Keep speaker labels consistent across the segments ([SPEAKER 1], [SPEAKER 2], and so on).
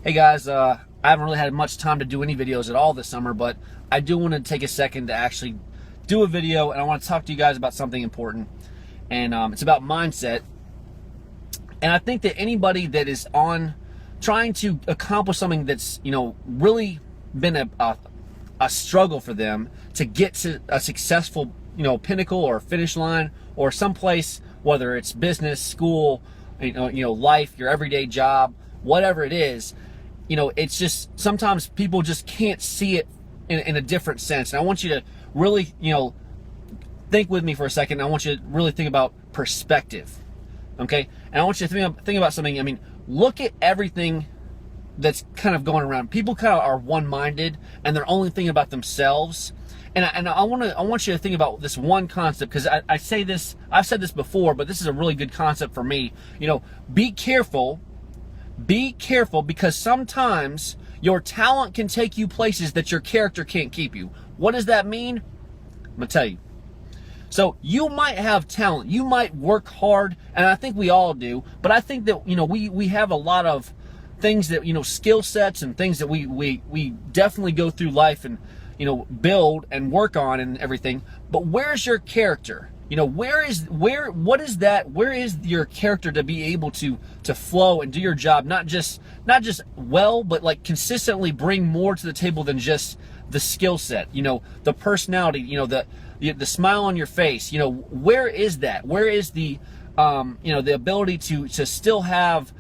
[SPEAKER 1] Hey guys, I haven't really had much time to do any videos at all this summer, but I do want to take a second to actually do a video, and I want to talk to you guys about something important, and it's about mindset. And I think that anybody that is on trying to accomplish something that's, really been a struggle for them to get to a successful, pinnacle or finish line or someplace, whether it's business, school, life, your everyday job, whatever it is, it's just sometimes people just can't see it in a different sense. And I want you to really, think with me for a second. I want you to really think about perspective, okay? And I want you to think about something. I mean, look at everything that's kind of going around. People kind of are one-minded, and they're only thinking about themselves. And I want you to think about this one concept, because I've said this before, but this is a really good concept for me. Be careful, because sometimes your talent can take you places that your character can't keep you. What does that mean? I'm gonna tell you. So you might have talent, you might work hard, and I think we all do, but I think that, we have a lot of things that, skill sets and things that we definitely go through life and, build and work on and everything. But where's your character? Where is your character to be able to flow and do your job, not just well, but like consistently bring more to the table than just the skill set, the personality, the smile on your face, where is that? Where is the the ability to still have,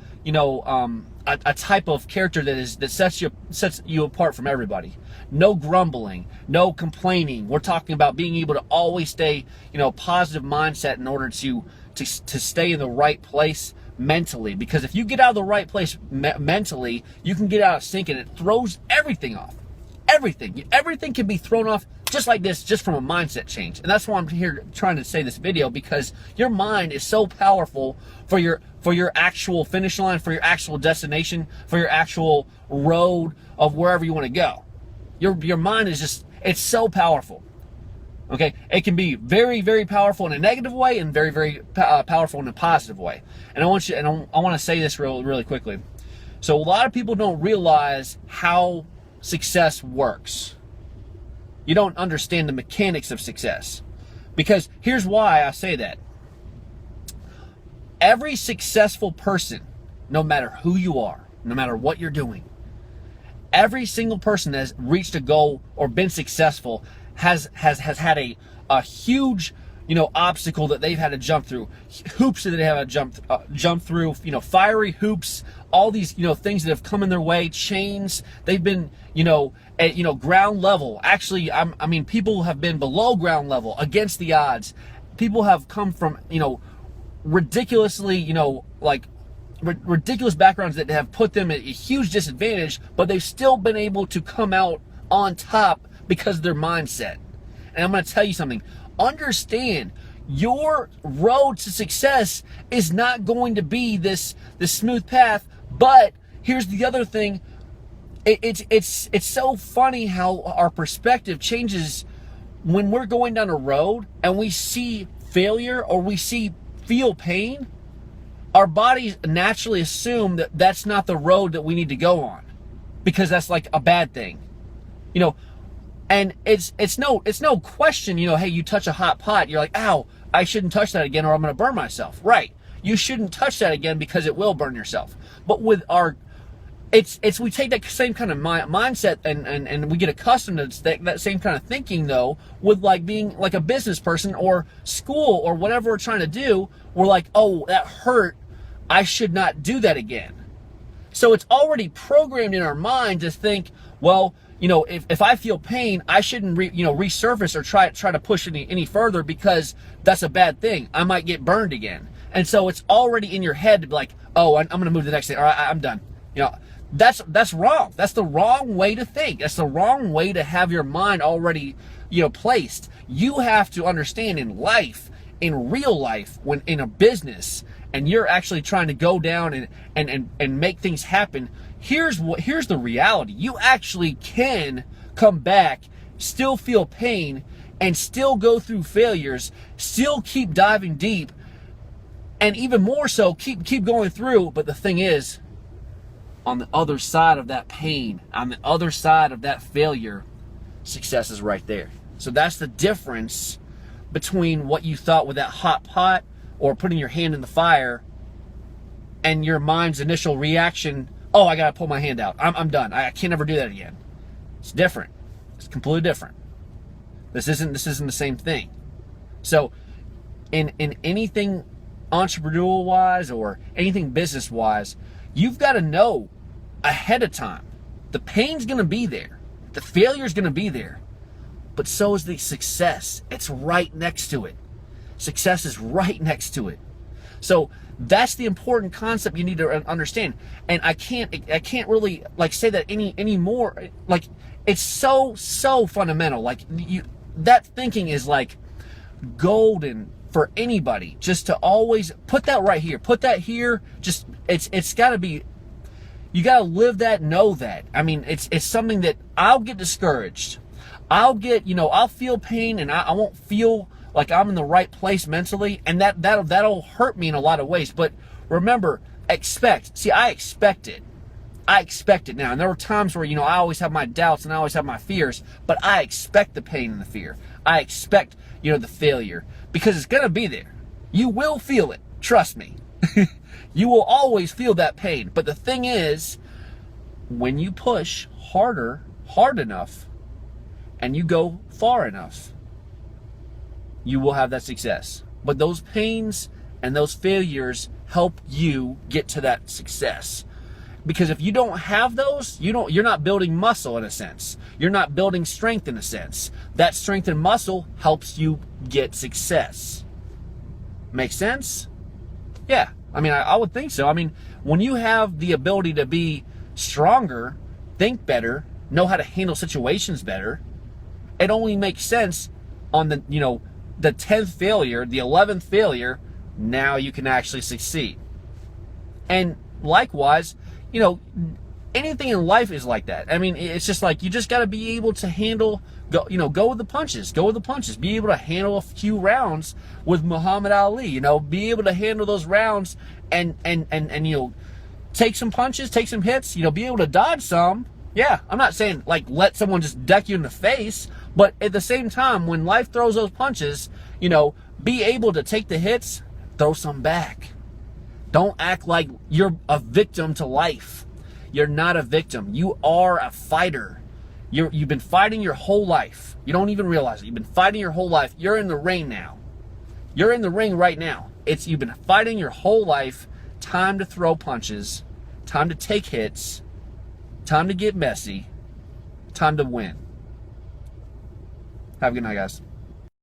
[SPEAKER 1] a type of character that sets you apart from everybody? No grumbling, no complaining. We're talking about being able to always stay, positive mindset in order to stay in the right place mentally. Because if you get out of the right place mentally, you can get out of sync, and it throws everything off. Everything can be thrown off just like this, just from a mindset change. And that's why I'm here trying to say this video, because your mind is so powerful for your actual finish line, for your actual destination, for your actual road of wherever you want to go. Your mind is just, it's so powerful. Okay, it can be very, very powerful in a negative way, and very, very powerful in a positive way. And I want to say this really quickly. So a lot of people don't realize how success works. You don't understand the mechanics of success. Because here's why I say that. Every successful person, no matter who you are, no matter what you're doing, every single person that has reached a goal or been successful has had a huge, obstacle that they've had to jump through, hoops that they have to jump through, fiery hoops, all these, things that have come in their way, chains. They've been, at, ground level. Actually, I mean, people have been below ground level against the odds. People have come from, ridiculously, ridiculous backgrounds that have put them at a huge disadvantage, but they've still been able to come out on top because of their mindset. And I'm going to tell you something. Understand, your road to success is not going to be this smooth path. But here's the other thing. It's so funny how our perspective changes when we're going down a road and we see failure or we feel pain. Our bodies naturally assume that that's not the road that we need to go on, because that's like a bad thing, and it's no question, hey, you touch a hot pot, you're like, ow, I shouldn't touch that again or I'm going to burn myself. Right. You shouldn't touch that again because it will burn yourself. But with we take that same kind of mindset and we get accustomed to that same kind of thinking, though, with like being like a business person or school or whatever we're trying to do. We're like, oh, that hurt, I should not do that again. So it's already programmed in our mind to think, well, if I feel pain, I shouldn't resurface or try to push any further, because that's a bad thing. I might get burned again. And so it's already in your head to be like, oh, I'm going to move to the next thing. All right, I'm done. That's wrong. That's the wrong way to think. That's the wrong way to have your mind already, placed. You have to understand, in life, in real life, when in a business, and you're actually trying to go down and make things happen, here's the reality. You actually can come back, still feel pain, and still go through failures, still keep diving deep, and even more so, keep going through. But the thing is, on the other side of that pain, on the other side of that failure, success is right there. So that's the difference between what you thought with that hot pot or putting your hand in the fire and your mind's initial reaction, oh, I gotta pull my hand out. I'm done. I can't ever do that again. It's different. It's completely different. This isn't the same thing. So in anything entrepreneurial wise or anything business wise, you've got to know ahead of time. The pain's gonna be there. The failure's gonna be there. But so is the success. It's right next to it. Success is right next to it. So that's the important concept you need to understand. And I can't really like say that any more. Like, it's so fundamental. Like, that thinking is like golden for anybody. Just to always put that right here, put that here. Just it's got to be. You got to live that, know that. I mean, it's something that I'll get discouraged. I'll get, I'll feel pain, and I won't feel like I'm in the right place mentally, and that'll hurt me in a lot of ways. But remember, expect. See, I expect it. I expect it now. And there were times where, I always have my doubts and I always have my fears, but I expect the pain and the fear. I expect, the failure, because it's going to be there. You will feel it. Trust me. You will always feel that pain. But the thing is, when you push hard enough, and you go far enough, you will have that success. But those pains and those failures help you get to that success. Because if you don't have those, you're not building muscle in a sense. You're not building strength in a sense. That strength and muscle helps you get success. Make sense? Yeah. I mean, I would think so. I mean, when you have the ability to be stronger, think better, know how to handle situations better, it only makes sense on the 10th failure, the 11th failure, now you can actually succeed. And likewise, anything in life is like that. I mean, it's just like, you just got to be able to handle, go with the punches, be able to handle a few rounds with Muhammad Ali, be able to handle those rounds and take some punches, take some hits, be able to dodge some. Yeah, I'm not saying like let someone just deck you in the face, but at the same time, when life throws those punches, be able to take the hits, throw some back. Don't act like you're a victim to life. You're not a victim. You are a fighter. You've been fighting your whole life. You don't even realize it. You've been fighting your whole life. You're in the ring now. You're in the ring right now. You've been fighting your whole life. Time to throw punches. Time to take hits. Time to get messy. Time to win. Have a good night, guys.